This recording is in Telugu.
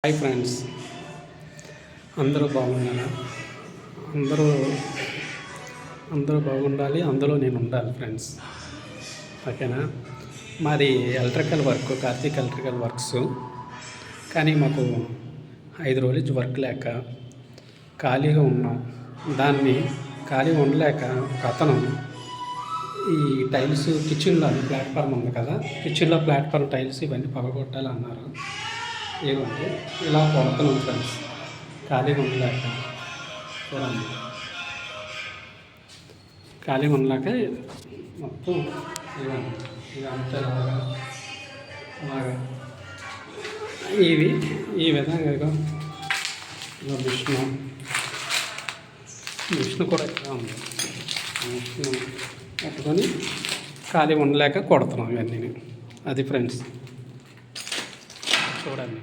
హాయ్ ఫ్రెండ్స్, అందరూ బాగున్నారా? అందరూ అందరూ బాగుండాలి, అందులో నేను ఉండాలి ఫ్రెండ్స్. ఓకేనా? మాది electrical work, Karthik electrical works. కానీ మాకు 5 రోజుల నుంచి వర్క్ లేక ఖాళీగా ఉన్నాం. దాన్ని ఖాళీగా ఉండలేక ఒక అతను ఈ టైల్స్ కిచెన్లో ప్లాట్ఫామ్ ఉంది కదా, కిచెన్లో ప్లాట్ఫామ్ టైల్స్ ఇవన్నీ పగలగొట్టాలన్నారు. ఏమంటే ఇలా కొడుతున్నాం ఫ్రెండ్స్, ఖాళీగా ఉండలేక. చూడండి, ఖాళీగా ఉండలేక మొత్తం ఇవ్వండి, ఇవి అంతా అలాగా ఇవి ఈ విధంగా ఇదిగో మిషన్ కూడా ఇలా ఉంది. మిషన్ పెట్టుకొని ఖాళీగా ఉండలేక కొడుతున్నాం ఇవన్నీ. అది ఫ్రెండ్స్ చూడండి.